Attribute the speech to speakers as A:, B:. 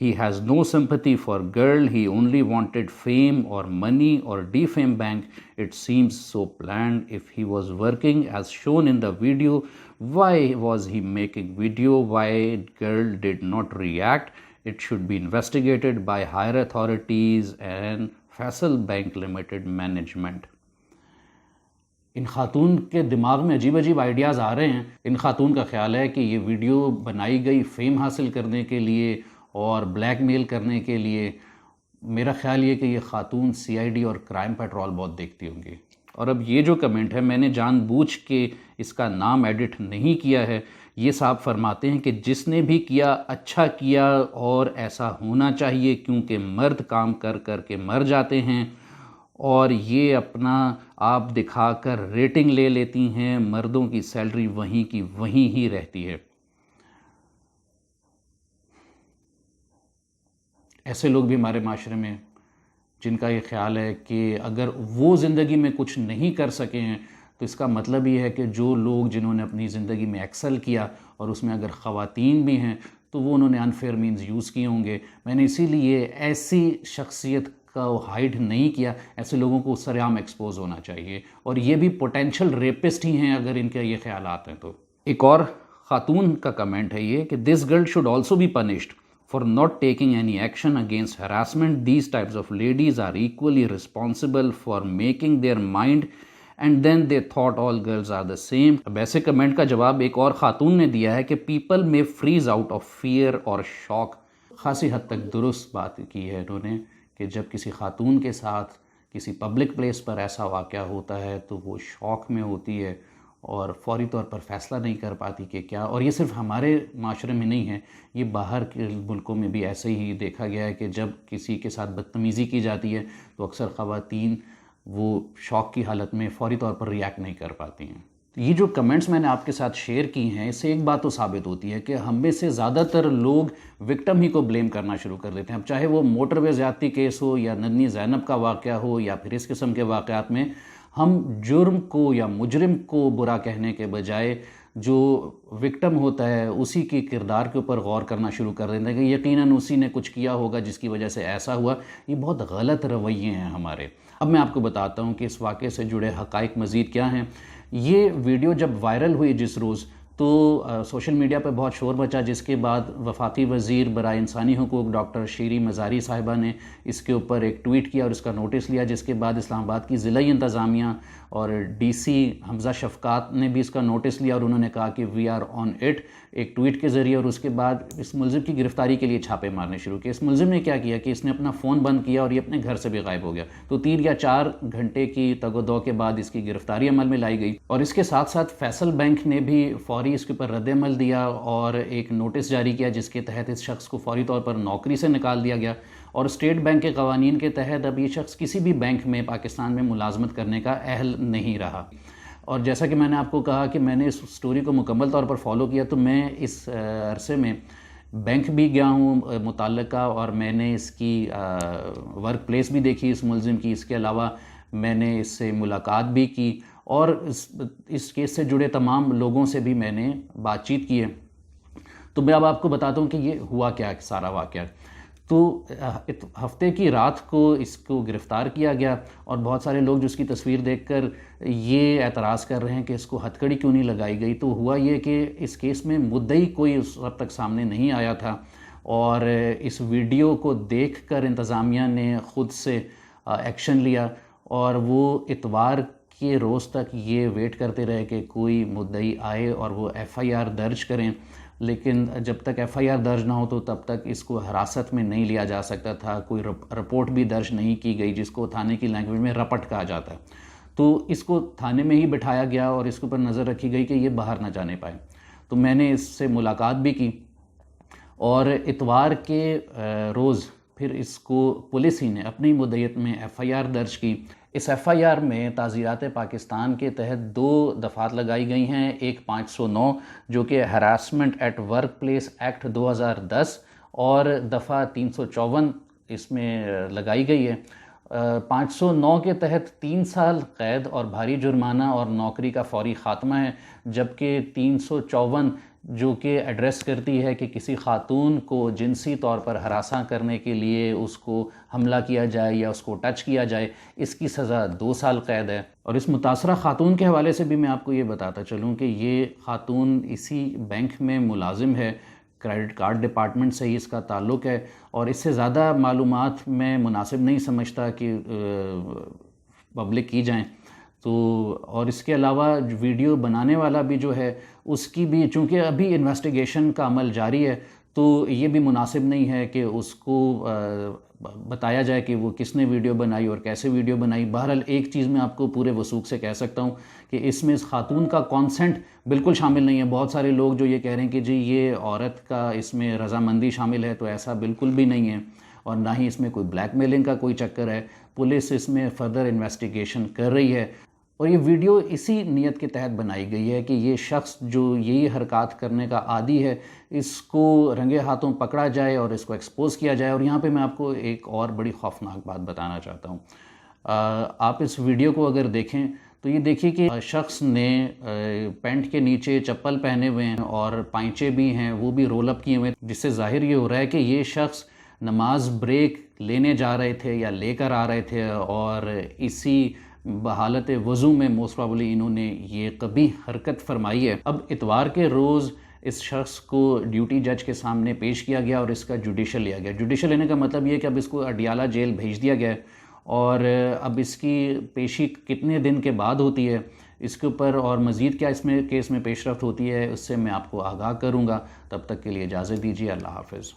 A: He has no sympathy for girl. He only wanted fame or money or defame bank. It seems so planned. If he was working as shown in the video, why was he making video? Why girl did not react? It should be investigated by higher authorities and Faisal Bank Limited management. ان خاتون کے دماغ میں عجیب عجیب ideas آ رہے ہیں. ان خاتون کا خیال ہے کہ یہ ویڈیو بنائی گئی فیم حاصل کرنے کے لیے اور بلیک میل کرنے کے لیے. میرا خیال یہ کہ یہ خاتون سی آئی ڈی اور کرائم پیٹرول بہت دیکھتی ہوں گی. اور اب یہ جو کمنٹ ہے، میں نے جان بوجھ کے اس کا نام ایڈٹ نہیں کیا ہے. یہ صاحب فرماتے ہیں کہ جس نے بھی کیا اچھا کیا اور ایسا ہونا چاہیے، کیونکہ مرد کام کر کر کے مر جاتے ہیں اور یہ اپنا آپ دکھا کر ریٹنگ لے لیتی ہیں. مردوں کی سیلری وہیں کی وہیں ہی رہتی ہے. ایسے لوگ بھی ہمارے معاشرے میں جن کا یہ خیال ہے کہ اگر وہ زندگی میں کچھ نہیں کر سکے ہیں تو اس کا مطلب یہ ہے کہ جو لوگ جنہوں نے اپنی زندگی میں ایکسل کیا اور اس میں اگر خواتین بھی ہیں تو وہ انہوں نے انفیئر مینز یوز کیے ہوں گے. میں نے اسی لیے ایسی شخصیت کا ہائڈ نہیں کیا. ایسے لوگوں کو سر عام ایکسپوز ہونا چاہیے، اور یہ بھی پوٹینشل ریپسٹ ہی ہیں اگر ان کے یہ خیالات ہیں تو. ایک اور خاتون کا کمنٹ ہے یہ کہ this girl should also be punished for not taking any action against harassment. These types of ladies are equally responsible for making their mind and then they thought all girls are the same. اب ایسے comment کا جواب ایک اور خاتون نے دیا ہے کہ people may freeze out of fear or shock. خاصی حد تک درست بات کی ہے انہوں نے کہ جب کسی خاتون کے ساتھ کسی پبلک پلیس پر ایسا واقعہ ہوتا ہے تو وہ شوق میں ہوتی ہے اور فوری طور پر فیصلہ نہیں کر پاتی کہ کیا. اور یہ صرف ہمارے معاشرے میں نہیں ہے، یہ باہر کے ملکوں میں بھی ایسے ہی دیکھا گیا ہے کہ جب کسی کے ساتھ بدتمیزی کی جاتی ہے تو اکثر خواتین وہ شوق کی حالت میں فوری طور پر ریاکٹ نہیں کر پاتی ہیں. یہ جو کمنٹس میں نے آپ کے ساتھ شیئر کی ہیں، اس سے ایک بات تو ثابت ہوتی ہے کہ ہم میں سے زیادہ تر لوگ وکٹم ہی کو بلیم کرنا شروع کر دیتے ہیں. اب چاہے وہ موٹر وے زیادتی کیس ہو یا ننھی زینب کا واقعہ ہو یا پھر اس قسم کے واقعات میں ہم جرم کو یا مجرم کو برا کہنے کے بجائے جو وکٹم ہوتا ہے اسی کی کردار کے اوپر غور کرنا شروع کر دیتے ہیں کہ یقیناً اسی نے کچھ کیا ہوگا جس کی وجہ سے ایسا ہوا. یہ بہت غلط رویے ہیں ہمارے. اب میں آپ کو بتاتا ہوں کہ اس واقعے سے جڑے حقائق مزید کیا ہیں. یہ ویڈیو جب وائرل ہوئی جس روز تو سوشل میڈیا پہ بہت شور مچا، جس کے بعد وفاقی وزیر برائے انسانی حقوق ڈاکٹر شیری مزاری صاحبہ نے اس کے اوپر ایک ٹویٹ کیا اور اس کا نوٹس لیا، جس کے بعد اسلام آباد کی ضلعی انتظامیہ اور ڈی سی حمزہ شفقات نے بھی اس کا نوٹس لیا اور انہوں نے کہا کہ وی آر آن اٹ ایک ٹویٹ کے ذریعے. اور اس کے بعد اس ملزم کی گرفتاری کے لیے چھاپے مارنے شروع کیے. اس ملزم نے کیا کیا کہ اس نے اپنا فون بند کیا اور یہ اپنے گھر سے بھی غائب ہو گیا. تو 3 یا 4 گھنٹے کی تگ و دو کے بعد اس کی گرفتاری عمل میں لائی گئی. اور اس کے ساتھ ساتھ فیصل بینک نے بھی فوری اس کے اوپر رد عمل دیا اور ایک نوٹس جاری کیا جس کے تحت اس شخص کو فوری طور پر نوکری سے نکال دیا گیا. اور اسٹیٹ بینک کے قوانین کے تحت اب یہ شخص کسی بھی بینک میں پاکستان میں ملازمت کرنے کا اہل نہیں رہا. اور جیسا کہ میں نے آپ کو کہا کہ میں نے اس سٹوری کو مکمل طور پر فالو کیا، تو میں اس عرصے میں بینک بھی گیا ہوں متعلقہ اور میں نے اس کی ورک پلیس بھی دیکھی اس ملزم کی. اس کے علاوہ میں نے اس سے ملاقات بھی کی اور اس کیس سے جڑے تمام لوگوں سے بھی میں نے بات چیت کی ہے. تو میں اب آپ کو بتاتا ہوں کہ یہ ہوا کیا سارا واقعہ. تو ہفتے کی رات کو اس کو گرفتار کیا گیا اور بہت سارے لوگ جو اس کی تصویر دیکھ کر یہ اعتراض کر رہے ہیں کہ اس کو ہتھ کڑی کیوں نہیں لگائی گئی. تو ہوا یہ کہ اس کیس میں مدعی کوئی اس وقت تک سامنے نہیں آیا تھا اور اس ویڈیو کو دیکھ کر انتظامیہ نے خود سے ایکشن لیا اور وہ اتوار کے روز تک یہ ویٹ کرتے رہے کہ کوئی مدعی آئے اور وہ ایف آئی آر درج کریں. لیکن جب تک ایف آئی آر درج نہ ہو تو تب تک اس کو حراست میں نہیں لیا جا سکتا تھا. کوئی رپورٹ بھی درج نہیں کی گئی جس کو تھانے کی لینگویج میں رپٹ کہا جاتا ہے. تو اس کو تھانے میں ہی بٹھایا گیا اور اس کے اوپر نظر رکھی گئی کہ یہ باہر نہ جانے پائے. تو میں نے اس سے ملاقات بھی کی اور اتوار کے روز پھر اس کو پولیس ہی نے اپنی مدعیت میں ایف آئی آر درج کی. اس ایف آئی آر میں تعزیرات پاکستان کے تحت 2 دفعات لگائی گئی ہیں. ایک 509 جو کہ harassment at work place act 2010 اور دفعہ 354 اس میں لگائی گئی ہے. 509 کے تحت 3 سال قید اور بھاری جرمانہ اور نوکری کا فوری خاتمہ ہے، جبکہ 354 جو کہ ایڈریس کرتی ہے کہ کسی خاتون کو جنسی طور پر ہراساں کرنے کے لیے اس کو حملہ کیا جائے یا اس کو ٹچ کیا جائے، اس کی سزا 2 سال قید ہے۔ اور اس متاثرہ خاتون کے حوالے سے بھی میں آپ کو یہ بتاتا چلوں کہ یہ خاتون اسی بینک میں ملازم ہے، کریڈٹ کارڈ ڈپارٹمنٹ سے ہی اس کا تعلق ہے، اور اس سے زیادہ معلومات میں مناسب نہیں سمجھتا کہ پبلک کی جائیں۔ تو اور اس کے علاوہ ویڈیو بنانے والا بھی جو ہے اس کی بھی، چونکہ ابھی انویسٹیگیشن کا عمل جاری ہے، تو یہ بھی مناسب نہیں ہے کہ اس کو بتایا جائے کہ وہ کس نے ویڈیو بنائی اور کیسے ویڈیو بنائی۔ بہرحال ایک چیز میں آپ کو پورے وثوق سے کہہ سکتا ہوں کہ اس میں اس خاتون کا کانسنٹ بالکل شامل نہیں ہے۔ بہت سارے لوگ جو یہ کہہ رہے ہیں کہ جی یہ عورت کا اس میں رضامندی شامل ہے، تو ایسا بالکل بھی نہیں ہے، اور نہ ہی اس میں کوئی بلیک میلنگ کا کوئی چکر ہے۔ پولیس اس میں فردر انویسٹیگیشن کر رہی ہے، اور یہ ویڈیو اسی نیت کے تحت بنائی گئی ہے کہ یہ شخص جو یہی حرکات کرنے کا عادی ہے، اس کو رنگے ہاتھوں پکڑا جائے اور اس کو ایکسپوز کیا جائے۔ اور یہاں پہ میں آپ کو ایک اور بڑی خوفناک بات بتانا چاہتا ہوں۔ آپ اس ویڈیو کو اگر دیکھیں تو یہ دیکھیے کہ شخص نے پینٹ کے نیچے چپل پہنے ہوئے ہیں اور پائنچے بھی ہیں، وہ بھی رول اپ کیے ہوئے ہیں، جس سے ظاہر یہ ہو رہا ہے کہ یہ شخص نماز بریک لینے جا رہے تھے یا لے کر آ رہے تھے، اور اسی بحالت وضو میں موسٹ پرابلی انہوں نے یہ قبیح حرکت فرمائی ہے۔ اب اتوار کے روز اس شخص کو ڈیوٹی جج کے سامنے پیش کیا گیا اور اس کا جوڈیشل لیا گیا۔ جوڈیشل لینے کا مطلب یہ کہ اب اس کو اڈیالہ جیل بھیج دیا گیا ہے، اور اب اس کی پیشی کتنے دن کے بعد ہوتی ہے اس کے اوپر اور مزید کیا اس میں کیس میں پیش رفت ہوتی ہے، اس سے میں آپ کو آگاہ کروں گا۔ تب تک کے لیے اجازت دیجیے، اللہ حافظ۔